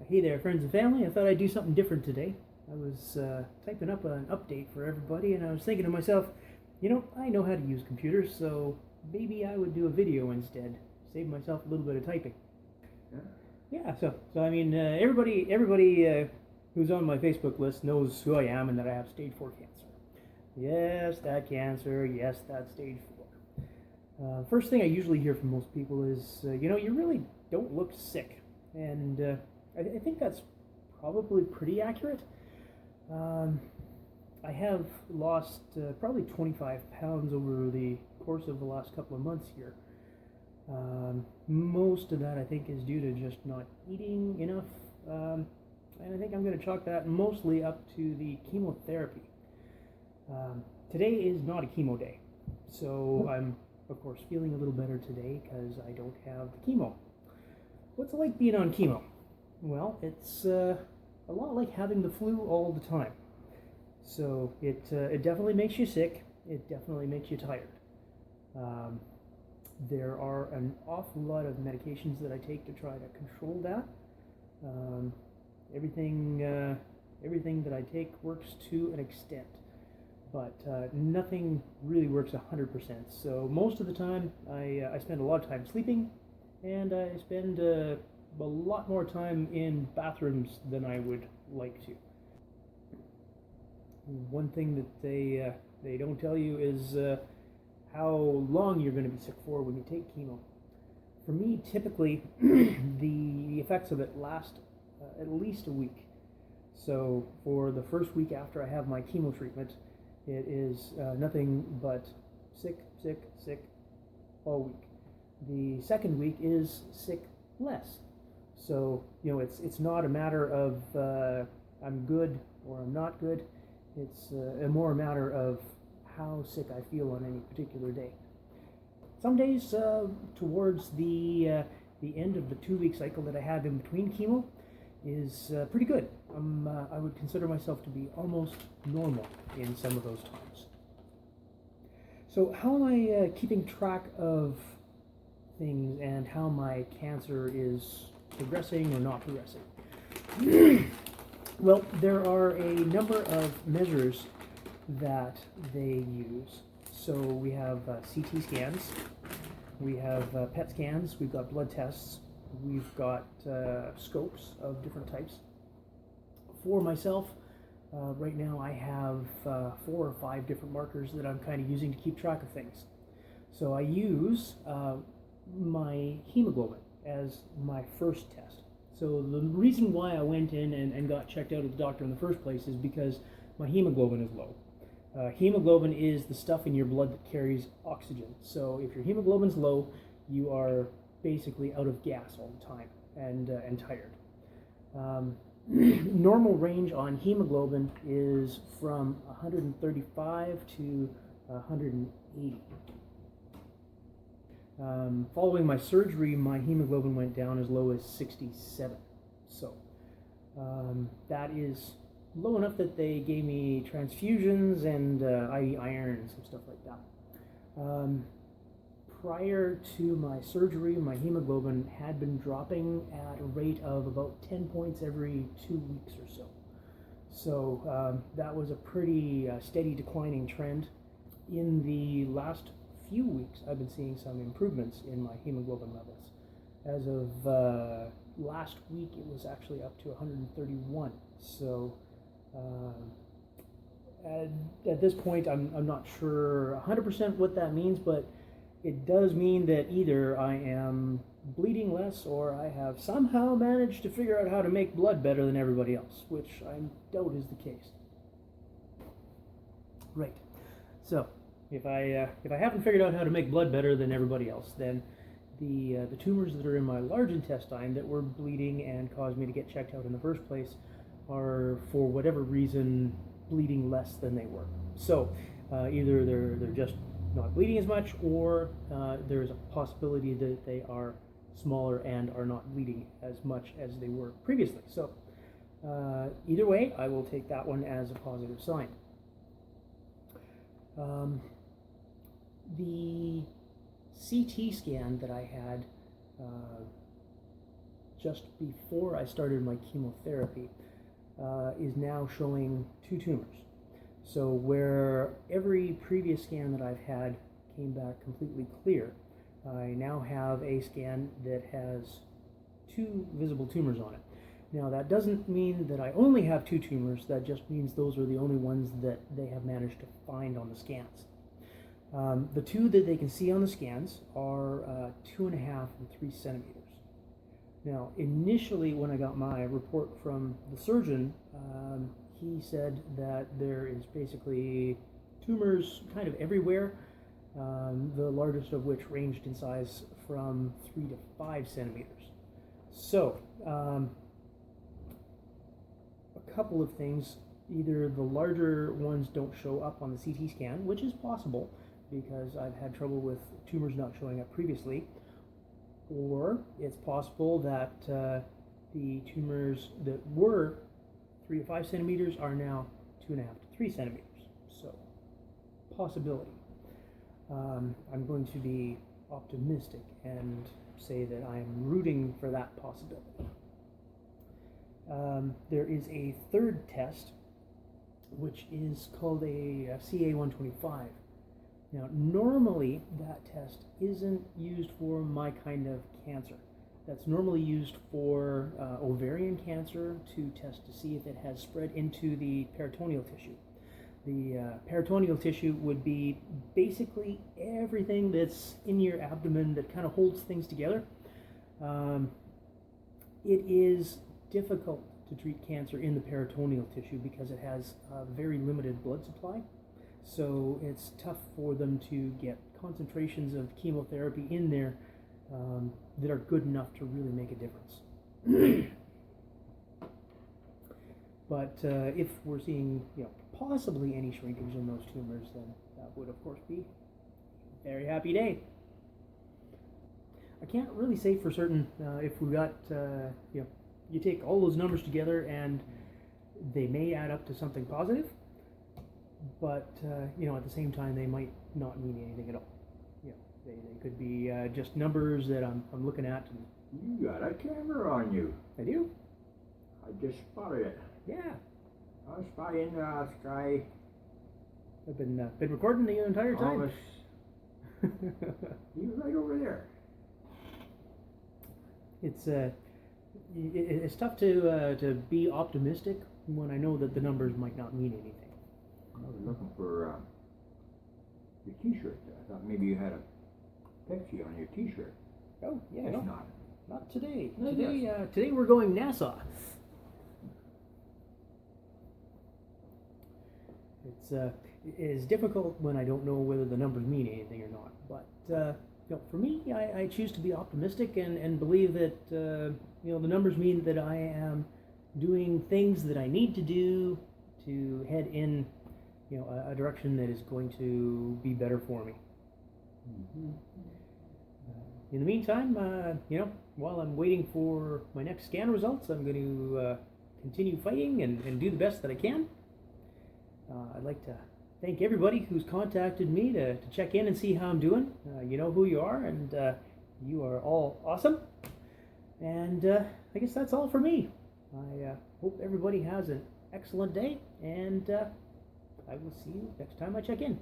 Hey there, friends and family. I thought I'd do something different today. I was typing up an update for everybody, and I was thinking to myself, I know how to use computers, so maybe I would do a video instead. Save myself a little bit of typing. Yeah. So I mean, everybody who's on my Facebook list knows who I am and that I have stage 4 cancer. Yes, that cancer. Yes, that stage 4. First thing I usually hear from most people is, you really don't look sick, and I think that's probably pretty accurate. I have lost probably 25 pounds over the course of the last couple of months here. Most of that I think is due to just not eating enough, and I think I'm going to chalk that mostly up to the chemotherapy. Today is not a chemo day, so I'm of course feeling a little better today because I don't have the chemo. What's it like being on chemo? Well, it's a lot like having the flu all the time. So it definitely makes you sick. It definitely makes you tired. There are an awful lot of medications that I take to try to control that. Everything that I take works to an extent, but nothing really works 100%. So most of the time, I spend a lot of time sleeping, and I spend a lot more time in bathrooms than I would like to. One thing that they don't tell you is how long you're going to be sick for when you take chemo. For me, typically, the effects of it last at least a week. So for the first week after I have my chemo treatment, it is nothing but sick, sick, sick all week. The second week is sick less. So, it's not a matter of I'm good or I'm not good. It's more a matter of how sick I feel on any particular day. Some days towards the end of the 2-week cycle that I have in between chemo is pretty good. I would consider myself to be almost normal in some of those times. So how am I keeping track of things and how my cancer is progressing or not progressing? Well, there are a number of measures that they use. So we have CT scans, we have PET scans, we've got blood tests, we've got scopes of different types. For myself, right now I have 4 or 5 different markers that I'm kind of using to keep track of things. So I use my hemoglobin as my first test. So the reason why I went in and got checked out at the doctor in the first place is because my hemoglobin is low. Hemoglobin is the stuff in your blood that carries oxygen. So if your hemoglobin's low, you are basically out of gas all the time and tired. Normal range on hemoglobin is from 135 to 180. Following my surgery, my hemoglobin went down as low as 67. So that is low enough that they gave me transfusions and IV iron and some stuff like that. Prior to my surgery, my hemoglobin had been dropping at a rate of about 10 points every 2 weeks or so. So that was a pretty steady declining trend. In the last few weeks, I've been seeing some improvements in my hemoglobin levels. As of last week, it was actually up to 131. So at this point, I'm not sure 100% what that means, but it does mean that either I am bleeding less or I have somehow managed to figure out how to make blood better than everybody else, which I doubt is the case. Right. So if I haven't figured out how to make blood better than everybody else, then the tumors that are in my large intestine that were bleeding and caused me to get checked out in the first place are, for whatever reason, bleeding less than they were. So either they're just not bleeding as much, or there's a possibility that they are smaller and are not bleeding as much as they were previously. So either way, I will take that one as a positive sign. The CT scan that I had just before I started my chemotherapy is now showing 2 tumors. So where every previous scan that I've had came back completely clear, I now have a scan that has 2 visible tumors on it. Now that doesn't mean that I only have 2 tumors, that just means those are the only ones that they have managed to find on the scans. The 2 that they can see on the scans are 2.5 and 3 centimeters. Now initially when I got my report from the surgeon, he said that there is basically tumors kind of everywhere, the largest of which ranged in size from 3 to 5 centimeters. So, a couple of things. Either the larger ones don't show up on the CT scan, which is possible because I've had trouble with tumors not showing up previously, or it's possible that the tumors that were 3 to 5 centimeters are now 2.5 to 3 centimeters. So, possibility. I'm going to be optimistic and say that I'm rooting for that possibility. There is a third test, which is called a CA-125. Now, normally that test isn't used for my kind of cancer. That's normally used for ovarian cancer to test to see if it has spread into the peritoneal tissue. The peritoneal tissue would be basically everything that's in your abdomen that kind of holds things together. It is difficult to treat cancer in the peritoneal tissue because it has a very limited blood supply. So it's tough for them to get concentrations of chemotherapy in there that are good enough to really make a difference. But if we're seeing, possibly any shrinkage in those tumors, then that would, of course, be a very happy day. I can't really say for certain if we got, you take all those numbers together and they may add up to something positive, but, at the same time, they might not mean anything at all. They could be just numbers that I'm looking at. And you got a camera on you. I do? I just spotted it. Yeah. I was spotting the sky. I've been recording the entire time. He's right over there. It's tough to be optimistic when I know that the numbers might not mean anything. I was looking for your T-shirt. I thought maybe you had a Pepsi on your T-shirt. Oh, yeah. It's no, not today. No, Today we're going NASA. It is difficult when I don't know whether the numbers mean anything or not. But for me, I choose to be optimistic and believe that the numbers mean that I am doing things that I need to do to head in a direction that is going to be better for me. Mm-hmm. In the meantime, while I'm waiting for my next scan results, I'm going to continue fighting and do the best that I can. I'd like to thank everybody who's contacted me to check in and see how I'm doing. You know who you are, and you are all awesome. And I guess that's all for me. I hope everybody has an excellent day, and I will see you next time I check in.